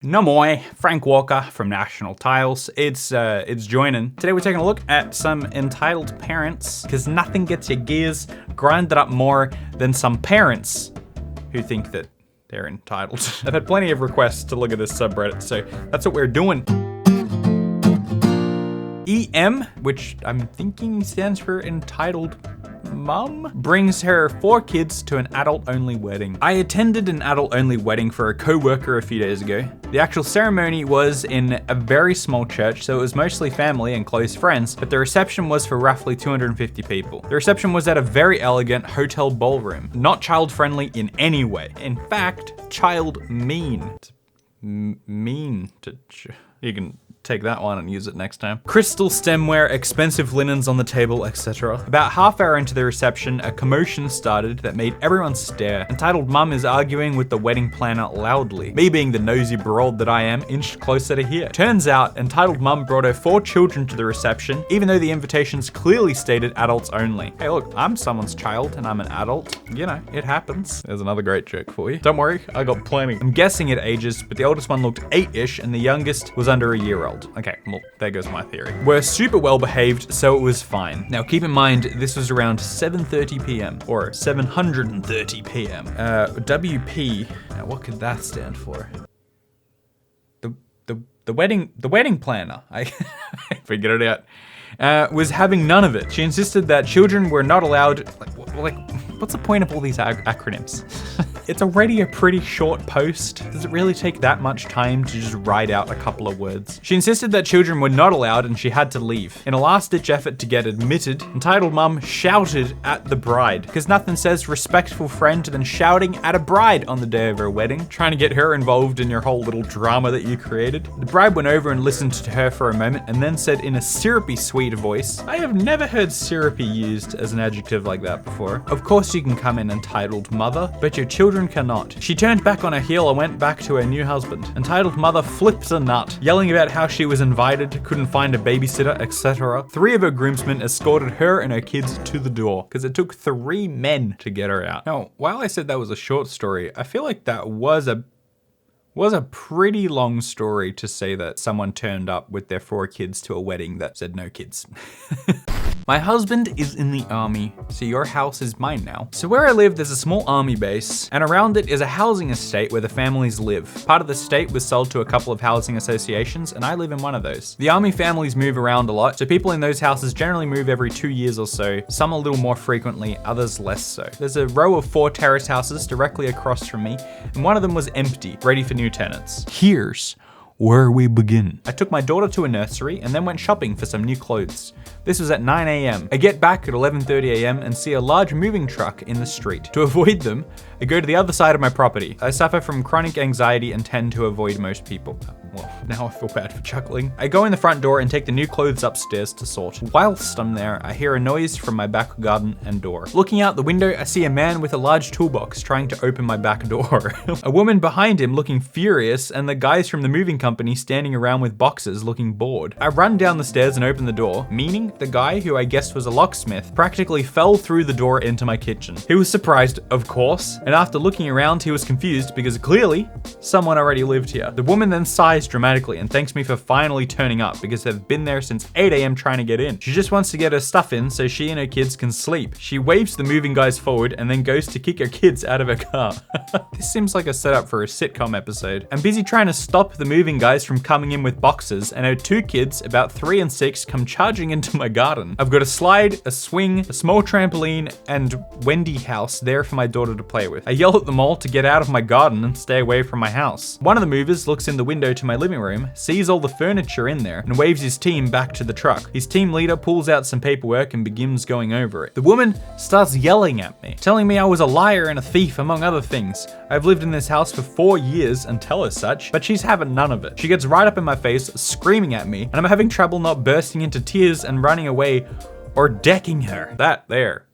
No moi, Frank Walker from National Tiles. It's Joinen. Today we're taking a look at some entitled parents, because nothing gets your gears grinded up more than some parents who think that they're entitled. I've had plenty of requests to look at this subreddit, so that's what we're doing. Eeehm, which I'm thinking stands for entitled mum, brings her 4 kids to an adult-only wedding. I attended an adult-only wedding for a co-worker a few days ago. The actual ceremony was in a very small church, so it was mostly family and close friends, but the reception was for roughly 250 people. The reception was at a very elegant hotel ballroom, not child-friendly in any way. In fact, child-mean. You can take that one and use it next time. Crystal stemware, expensive linens on the table, etc. About half hour into the reception, a commotion started that made everyone stare. Entitled mum is arguing with the wedding planner loudly. Me, being the nosy broad that I am, inched closer to hear. Turns out, entitled mum brought her 4 children to the reception, even though the invitations clearly stated adults only. Hey look, I'm someone's child and I'm an adult. You know, it happens. There's another great joke for you. Don't worry, I got plenty. I'm guessing at ages, but the oldest one looked 8-ish and the youngest was under a year old. Okay, well, there goes my theory. We're super well behaved, so it was fine. Now keep in mind, this was around 7:30 p.m. or 730 p.m. WP, now what could that stand for? The wedding planner. I figured it out. Was having none of it. She insisted that children were not allowed, what's the point of all these acronyms? It's already a pretty short post. Does it really take that much time to just write out a couple of words? She insisted that children were not allowed and she had to leave. In a last-ditch effort to get admitted, entitled mum shouted at the bride, because nothing says respectful friend than shouting at a bride on the day of her wedding, trying to get her involved in your whole little drama that you created. The bride went over and listened to her for a moment and then said in a syrupy sweet voice, I have never heard syrupy used as an adjective like that before. Of course you can come in, entitled mother, but your children cannot. She turned back on her heel and went back to her new husband. Entitled mother flipped a nut, yelling about how she was invited, couldn't find a babysitter, etc. 3 of her groomsmen escorted her and her kids to the door, because it took 3 men to get her out. Now, while I said that was a short story, I feel like that was a pretty long story to say that someone turned up with their 4 kids to a wedding that said no kids. My husband is in the army, so your house is mine now. So where I live, there's a small army base, and around it is a housing estate where the families live. Part of the estate was sold to a couple of housing associations, and I live in one of those. The army families move around a lot, so people in those houses generally move every 2 years or so, some a little more frequently, others less so. There's a row of 4 terrace houses directly across from me, and one of them was empty, ready for new tenants. Here's where we begin. I took my daughter to a nursery and then went shopping for some new clothes. This was at 9 a.m. I get back at 11:30 a.m. and see a large moving truck in the street. To avoid them, I go to the other side of my property. I suffer from chronic anxiety and tend to avoid most people. Well, now I feel bad for chuckling. I go in the front door and take the new clothes upstairs to sort. Whilst I'm there, I hear a noise from my back garden and door. Looking out the window, I see a man with a large toolbox trying to open my back door. A woman behind him looking furious, and the guys from the moving company standing around with boxes looking bored. I run down the stairs and open the door, meaning the guy, who I guessed was a locksmith, practically fell through the door into my kitchen. He was surprised, of course, and after looking around, he was confused because clearly someone already lived here. The woman then sighs dramatically and thanks me for finally turning up because they've been there since 8 a.m. trying to get in. She just wants to get her stuff in so she and her kids can sleep. She waves the moving guys forward and then goes to kick her kids out of her car. This seems like a setup for a sitcom episode. I'm busy trying to stop the moving guys from coming in with boxes, and her 2 kids, about 3 and 6, come charging into my garden. I've got a slide, a swing, a small trampoline, and Wendy house there for my daughter to play with. I yell at them all to get out of my garden and stay away from my house. One of the movers looks in the window to my living room, sees all the furniture in there, and waves his team back to the truck. His team leader pulls out some paperwork and begins going over it. The woman starts yelling at me, telling me I was a liar and a thief, among other things. I've lived in this house for 4 years and tell her such, but she's having none of it. She gets right up in my face, screaming at me, and I'm having trouble not bursting into tears and running away or decking her. That there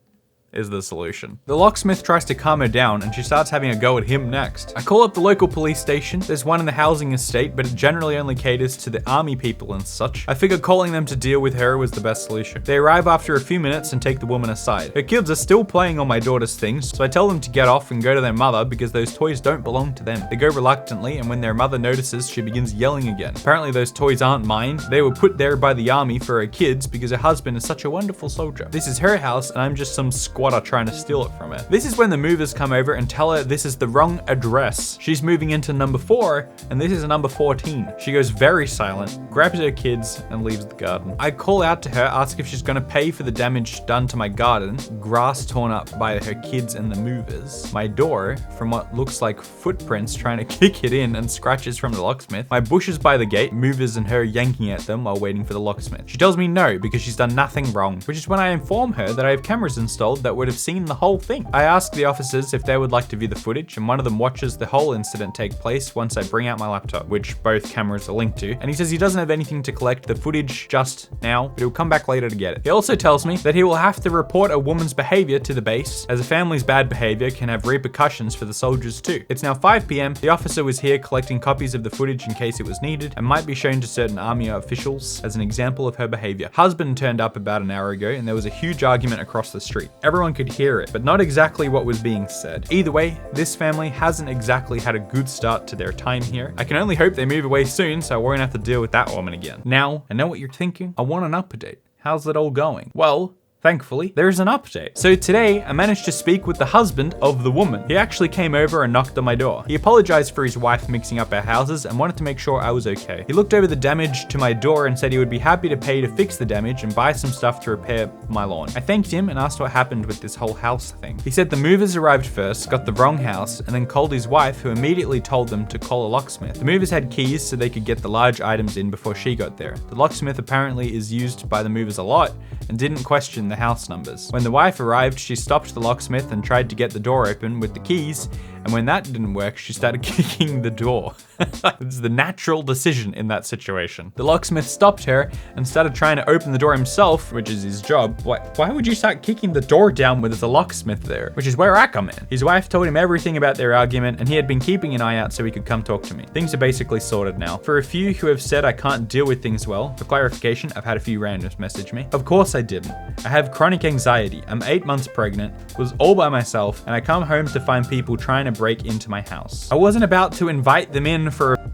is the solution. The locksmith tries to calm her down and she starts having a go at him next. I call up the local police station. There's one in the housing estate, but it generally only caters to the army people and such. I figured calling them to deal with her was the best solution. They arrive after a few minutes and take the woman aside. Her kids are still playing on my daughter's things, so I tell them to get off and go to their mother because those toys don't belong to them. They go reluctantly, and when their mother notices, she begins yelling again. Apparently those toys aren't mine. They were put there by the army for her kids because her husband is such a wonderful soldier. This is her house and I'm just some squatter trying to steal it from her. This is when the movers come over and tell her this is the wrong address. She's moving into number 4 and this is number 14. She goes very silent, grabs her kids and leaves the garden. I call out to her, ask if she's gonna pay for the damage done to my garden, grass torn up by her kids and the movers, my door from what looks like footprints trying to kick it in and scratches from the locksmith, my bushes by the gate, movers and her yanking at them while waiting for the locksmith. She tells me no because she's done nothing wrong, which is when I inform her that I have cameras installed that would have seen the whole thing. I ask the officers if they would like to view the footage, and one of them watches the whole incident take place once I bring out my laptop, which both cameras are linked to, and he says he doesn't have anything to collect the footage just now, but he'll come back later to get it. He also tells me that he will have to report a woman's behavior to the base, as a family's bad behavior can have repercussions for the soldiers too. It's now 5 p.m. The officer was here collecting copies of the footage in case it was needed and might be shown to certain army officials as an example of her behavior. Husband turned up about an hour ago and there was a huge argument across the street. Everyone could hear it, but not exactly what was being said. Either way, this family hasn't exactly had a good start to their time here. I can only hope they move away soon so I won't have to deal with that woman again. Now, I know what you're thinking. I want an update. How's it all going? Well, thankfully, there's an update. So today, I managed to speak with the husband of the woman. He actually came over and knocked on my door. He apologized for his wife mixing up our houses and wanted to make sure I was okay. He looked over the damage to my door and said he would be happy to pay to fix the damage and buy some stuff to repair my lawn. I thanked him and asked what happened with this whole house thing. He said the movers arrived first, got the wrong house, and then called his wife, who immediately told them to call a locksmith. The movers had keys so they could get the large items in before she got there. The locksmith apparently is used by the movers a lot and didn't question the house numbers. When the wife arrived, she stopped the locksmith and tried to get the door open with the keys, and when that didn't work, she started kicking the door. It's the natural decision in that situation. The locksmith stopped her and started trying to open the door himself, which is his job. Why would you start kicking the door down when there's a locksmith there? Which is where I come in. His wife told him everything about their argument, and he had been keeping an eye out so he could come talk to me. Things are basically sorted now. For a few who have said I can't deal with things well, for clarification, I've had a few randoms message me. Of course I didn't. I have chronic anxiety. I'm 8 months pregnant, was all by myself, and I come home to find people trying to break into my house. I wasn't about to invite them in for a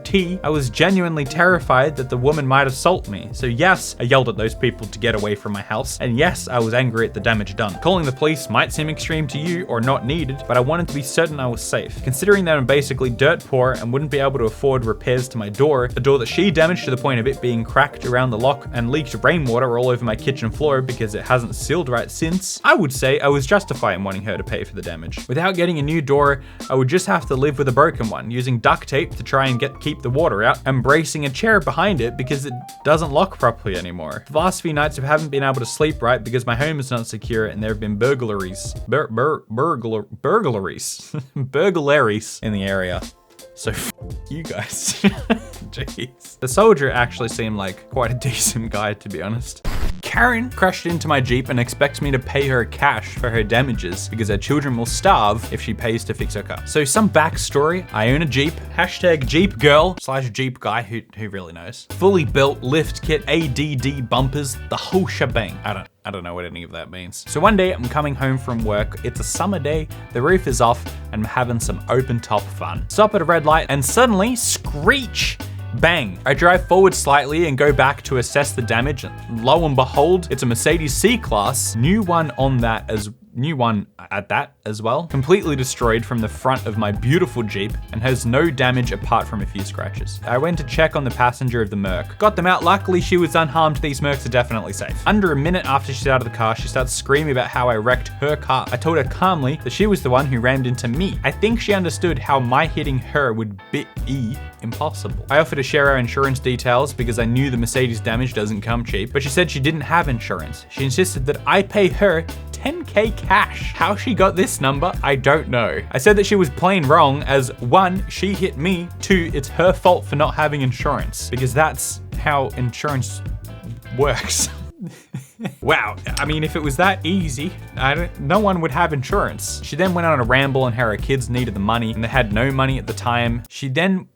tea. I was genuinely terrified that the woman might assault me. So yes, I yelled at those people to get away from my house. And yes, I was angry at the damage done. Calling the police might seem extreme to you or not needed, but I wanted to be certain I was safe. Considering that I'm basically dirt poor and wouldn't be able to afford repairs to my door, the door that she damaged to the point of it being cracked around the lock and leaked rainwater all over my kitchen floor because it hasn't sealed right since, I would say I was justified in wanting her to pay for the damage. Without getting a new door, I would just have to live with a broken one, using duct tape to try and keep the water out, and bracing a chair behind it because it doesn't lock properly anymore. The last few nights I haven't been able to sleep right because my home is not secure and there have been burglaries burglaries in the area. So you guys. Jeez. The soldier actually seemed like quite a decent guy, to be honest. Karen crashed into my Jeep and expects me to pay her cash for her damages because her children will starve if she pays to fix her car. So some backstory, I own a Jeep, hashtag Jeep girl / Jeep guy, who really knows. Fully built lift kit, ADD bumpers, the whole shebang. I don't know what any of that means. So one day I'm coming home from work, it's a summer day, the roof is off, and I'm having some open top fun. Stop at a red light and suddenly screech. Bang! I drive forward slightly and go back to assess the damage, and lo and behold, it's a Mercedes C-Class, new one at that as well, completely destroyed from the front of my beautiful Jeep and has no damage apart from a few scratches. I went to check on the passenger of the Merc. Got them out, luckily she was unharmed, these Mercs are definitely safe. Under a minute after she's out of the car, she starts screaming about how I wrecked her car. I told her calmly that she was the one who rammed into me. I think she understood how my hitting her would be impossible. I offered to share our insurance details because I knew the Mercedes damage doesn't come cheap, but she said she didn't have insurance. She insisted that I pay her 10K cash. How she got this number, I don't know. I said that she was plain wrong as 1, she hit me, 2, it's her fault for not having insurance because that's how insurance works. Wow, I mean, if it was that easy, no one would have insurance. She then went on a ramble on how her kids needed the money and they had no money at the time. She then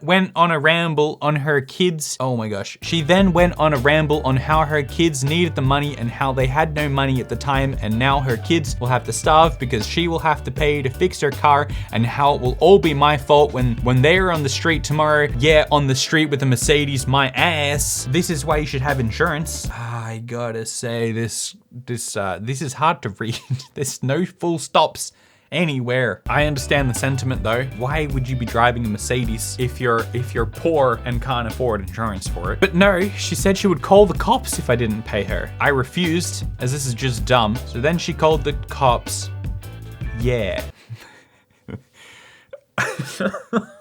went on a ramble on her kids. Oh my gosh. She then went on a ramble on how her kids needed the money and how they had no money at the time, and now her kids will have to starve because she will have to pay to fix her car, and how it will all be my fault when they are on the street tomorrow. Yeah, on the street with a Mercedes, my ass. This is why you should have insurance. I gotta say, this is hard to read. There's no full stops anywhere. I understand the sentiment though. Why would you be driving a Mercedes if you're poor and can't afford insurance for it? But no, she said she would call the cops if I didn't pay her. I refused, as this is just dumb. So then she called the cops. Yeah.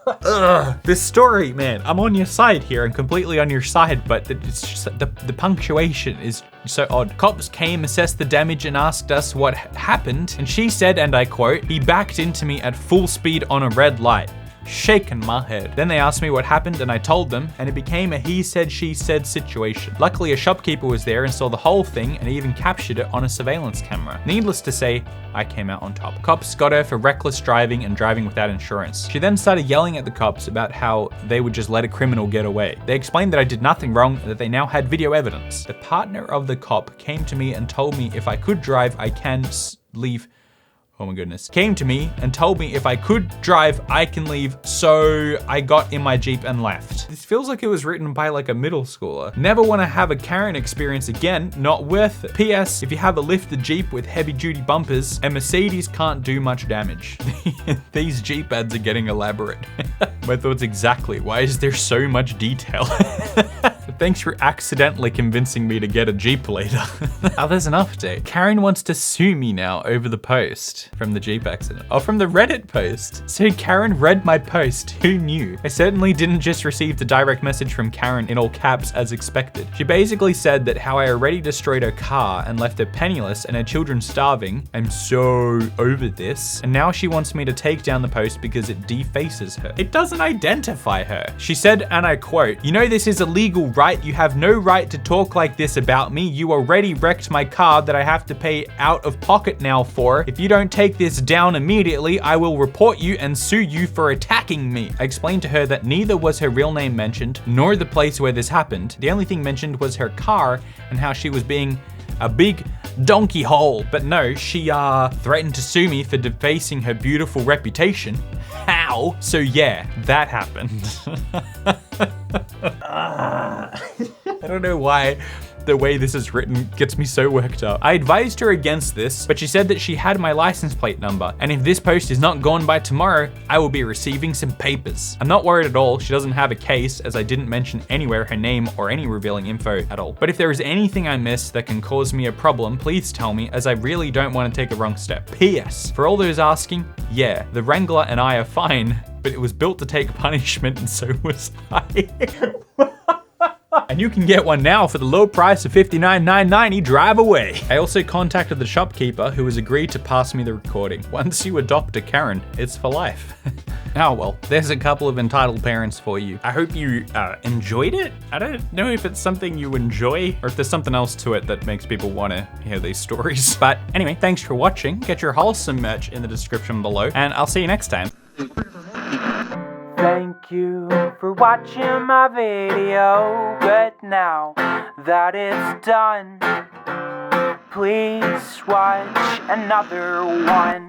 Ugh, this story, man, I'm on your side here. I'm completely on your side, but it's just, the punctuation is so odd. Cops came, assessed the damage, and asked us what happened. And she said, and I quote, "He backed into me at full speed on a red light." Shaking my head. Then they asked me what happened and I told them, and it became a he said, she said situation. Luckily, a shopkeeper was there and saw the whole thing and even captured it on a surveillance camera. Needless to say, I came out on top. Cops got her for reckless driving and driving without insurance. She then started yelling at the cops about how they would just let a criminal get away. They explained that I did nothing wrong and that they now had video evidence. The partner of the cop came to me and told me if I could drive, I can leave. Oh my goodness. Came to me and told me if I could drive, I can leave. So I got in my Jeep and left. This feels like it was written by like a middle schooler. Never want to have a Karen experience again. Not worth it. P.S. If you have a lifted Jeep with heavy duty bumpers, a Mercedes can't do much damage. These Jeep ads are getting elaborate. My thoughts exactly. Why is there so much detail? Thanks for accidentally convincing me to get a Jeep later. Oh, there's an update. Karen wants to sue me now over the post from the Jeep accident. Oh, from the Reddit post. So Karen read my post. Who knew? I certainly didn't just receive the direct message from Karen in all caps as expected. She basically said that how I already destroyed her car and left her penniless and her children starving. I'm so over this. And now she wants me to take down the post because it defaces her. It doesn't identify her. She said, and I quote, "You know this is illegal, right? You have no right to talk like this about me. You already wrecked my car that I have to pay out of pocket now for. If you don't take this down immediately, I will report you and sue you for attacking me." I explained to her that neither was her real name mentioned, nor the place where this happened. The only thing mentioned was her car and how she was being a big donkey hole. But no, she threatened to sue me for defacing her beautiful reputation. How? So yeah, that happened. I don't know why the way this is written gets me so worked up. I advised her against this, but she said that she had my license plate number, and if this post is not gone by tomorrow, I will be receiving some papers. I'm not worried at all. She doesn't have a case, as I didn't mention anywhere her name or any revealing info at all. But if there is anything I missed that can cause me a problem, please tell me, as I really don't want to take a wrong step. P.S. For all those asking, yeah, the Wrangler and I are fine, but it was built to take punishment and so was I. And you can get one now for the low price of $59,990. Drive away. I also contacted the shopkeeper who has agreed to pass me the recording. Once you adopt a Karen, it's for life. Oh well, there's a couple of entitled parents for you. I hope you enjoyed it. I don't know if it's something you enjoy or if there's something else to it that makes people want to hear these stories. But anyway, thanks for watching. Get your wholesome merch in the description below, and I'll see you next time. Thank you for watching my video, but now that it's done, please watch another one.